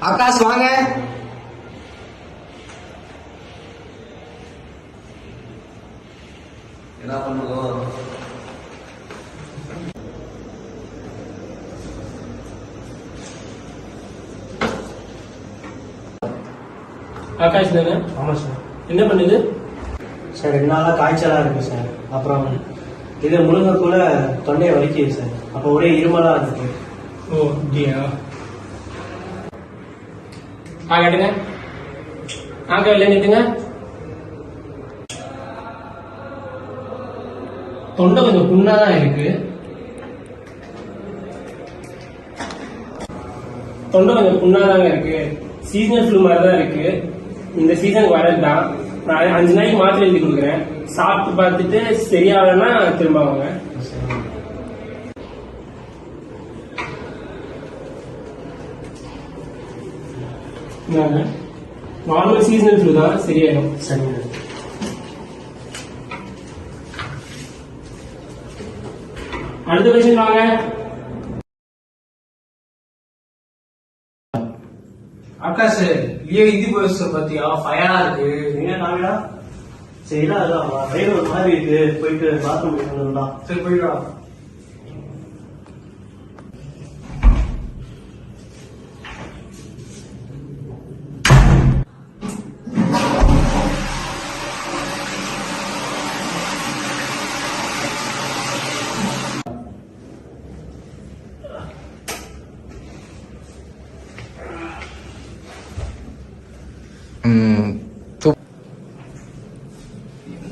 ஆகாஷ் வாங்க. என்ன பண்ணுவோம்? ஆகாஷ் தானே? ஆமாம் சார். என்ன பண்ணுது சார் 2 நாளாக காய்ச்சலாக இருக்கு சார். அப்புறம் இது முழுங்கக்குள்ள தொண்டையை வலிக்குது சார். அப்போ ஒரே இருமலாக இருக்கு. ஓ அப்படியா? காட்டுங்க. இல்லை நிறுத்துங்க. தொண்டை கொஞ்சம் புண்ணாதான் இருக்கு. தொண்டை கொஞ்சம் புண்ணாதாங்க இருக்கு. சீசனல் ஃப்ளூ மாதிரி தான் இருக்கு. இந்த சீசனுக்கு வரதுதான். நான் 5 நாளைக்கு மாத்திரை எழுதி கொடுக்குறேன். சாப்பிட்டு பார்த்துட்டு சரியாகலன்னா திரும்ப வாங்க. நார்மல் சீசனல் ஃப்ளூ தான், சரியாயிடும். சரிங்க. அடுத்த பேஷண்ட் வாங்க. ஆகாஷ் இது போயிடுச்சு பாத்தியா? ஃபயரா இருக்கு. நீங்க நாங்களா சரிடா, அதான் வயிறு ஒரு மாதிரி இருக்கு. போயிட்டு பாத்ரூம் போயிட்டு. சரி போயிடா.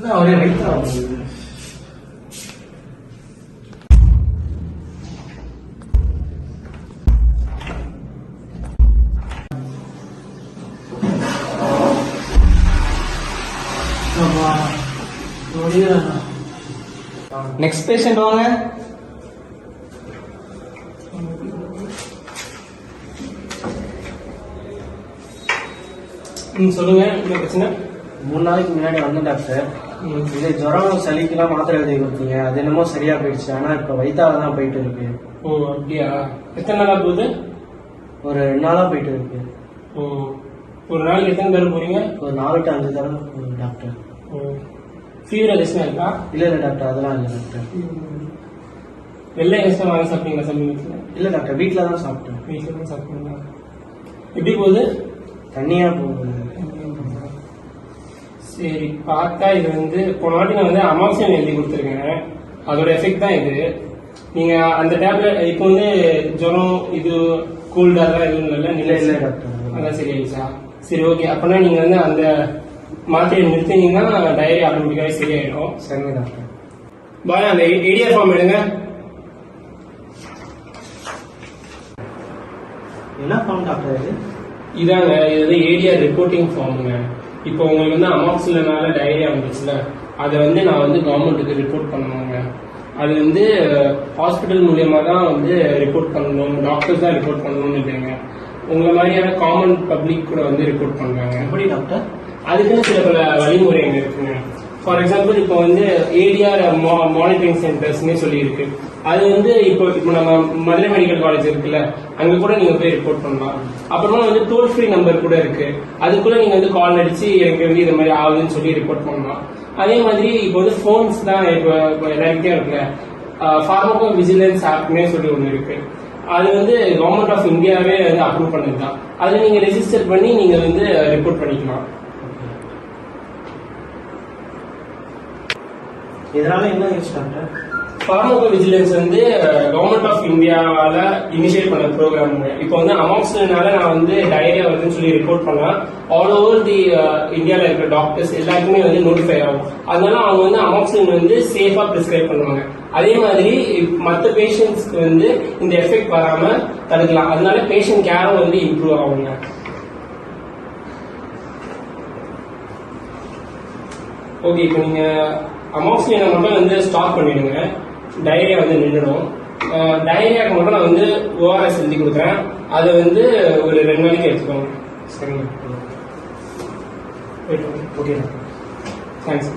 என்ன ஒரே வயிற்றா வந்து நெக்ஸ்ட் பேஷண்ட் வாங்க. சொல்லுங்க, என்ன பிரச்சனை? 3 நாளைக்கு முன்னாடி வந்தேன் டாக்டர். இது ஜுரம் சளிக்கெல்லாம் மாத்திரை எழுதி கொடுத்தீங்க. அது என்னமோ சரியா போயிடுச்சு. ஆனா இப்ப வயிற்றால தான் போயிட்டு இருக்கு. ஓ அப்படியா? எத்தனை நாளா போகுது? ஒரு 2 நாளா போயிட்டு இருக்கு. ஓ, ஒரு நாளைக்கு எத்தனை தடவை போறீங்க? ஒரு 4 to 5 தடவை போகுது டாக்டர். ஃபீவர் அதிகமா இருக்கா? இல்ல டாக்டர், அதெல்லாம் இல்ல டாக்டர். வெள்ளை எக்ஸ்ட்ரா வாங்கி சாப்பிட்டீங்களா சமீபத்தில்? இல்ல டாக்டர், வீட்டில தான் சாப்பிட்டேன். வீட்டில் தான் சாப்பிட்டீங்களா? எப்படி போகுது? தண்ணியா போகுது. சரி, பார்த்தா இது வந்து போன வாட்டி நான் வந்து அமாக்சின் எழுதி கொடுத்துருக்கேன். அதோட எஃபெக்ட் தான் இது. நீங்க அந்த டேப்லெட் இப்போ வந்து ஜுரம் இது கோல்டு அதெல்லாம் எதுவும் இல்லை? இல்ல டாக்டர், அதான் சரியாயிடுச்சா? சரி ஓகே. அப்படின்னா நீங்க வந்து அந்த மாத்திரையை நிறுத்தினீங்கன்னா டயரி ஆட்டோமேட்டிக்காவே சரியாயிடும். சரிங்க டாக்டர். பாய், அந்த ஏடிஆர் ஃபார்ம் எடுங்க. என்ன ஃபார்ம் டாக்டர் இது? இதாங்க, இது வந்து ஏடிஆர் ரிப்போர்ட்டிங் ஃபார்முங்க. இப்போ உங்களுக்கு வந்து அமாக்சிலனால டயரியா வந்துச்சுல, அதை வந்து நான் வந்து கவர்மெண்ட்டுக்கு ரிப்போர்ட் பண்ணணுங்க. அது வந்து ஹாஸ்பிட்டல் மூலியமா தான் வந்து ரிப்போர்ட் பண்ணணும், டாக்டர்ஸ் தான் ரிப்போர்ட் பண்ணணும்னு இல்லைங்க. உங்களை மாதிரியான காமன் பப்ளிக் கூட வந்து ரிப்போர்ட் பண்றாங்க. எப்படி டாக்டர்? அதுக்குன்னு சில பல வழிமுறைகள் இருக்குங்க. ஃபார் எக்ஸாம்பிள், இப்போ வந்து ஏடிஆர் மானிட்டரிங் சென்டர்ஸ்னே சொல்லி இருக்கு. அது வந்து இப்போ நம்ம மதுரை மெடிக்கல் காலேஜ் இருக்குல்ல, அங்க கூட நீங்க போய் ரிப்போர்ட் பண்ணலாம். அப்புறமா வந்து டோல் ஃப்ரீ நம்பர் கூட இருக்கு. அதுக்குள்ள நீங்க வந்து கால் அடிச்சு எனக்கு வந்து இது மாதிரி ஆகுதுன்னு சொல்லி ரிப்போர்ட் பண்ணலாம். அதே மாதிரி இப்போ வந்து போன்ஸ் தான் இப்போ எல்லாருக்கிட்டே இருக்குல்ல, ஃபார்மகோ விஜிலன்ஸ் ஆப்னே சொல்லி ஒன்று இருக்கு. அது வந்து கவர்மெண்ட் ஆஃப் இந்தியாவே வந்து அப்ரூவ் பண்ணதுதான். அதுல நீங்க ரெஜிஸ்டர் பண்ணி நீங்க வந்து ரிப்போர்ட் பண்ணிக்கலாம். இதனால என்ன யூஸ் டாக்டர்? ஃபார்மகோ விஜிலன்ஸ் வந்து கவர்மெண்ட் ஆஃப் இந்தியாவால இனிஷியேட் பண்ண ப்ரோக்ராம். இப்போ வந்து அமாக்சிலனால நான் வந்து டயரியா வருதுன்னு சொல்லி ரிப்போர்ட் பண்ணா ஆல் ஓவர் தி இந்தியாவில் இருக்கிற டாக்டர்ஸ் எல்லாருக்குமே வந்து நோட்டிஃபை ஆகும். அதனால அவங்க வந்து அமாக்சிலின் வந்து சேஃபா பிரிஸ்கிரைப் பண்ணுவாங்க. அதே மாதிரி மற்ற பேஷண்ட்ஸ்க்கு வந்து இந்த எஃபெக்ட் வராம தடுக்கலாம். அதனால பேஷண்ட் கேரும் வந்து இம்ப்ரூவ் ஆகுங்க. ஓகே, இப்போ நீங்க அமாக்சிலினை மட்டும் வந்து ஸ்டாப் பண்ணிடுங்க. டயரியா வந்து நின்றுடும். டயரியாவுக்கு மட்டும் நான் வந்து ஓஆர்எஸ் எழுதி கொடுக்குறேன். அதை வந்து ஒரு 2 நாளைக்கு எடுத்துக்கோங்க. சரிங்க, ஓகே, தேங்க்ஸ்.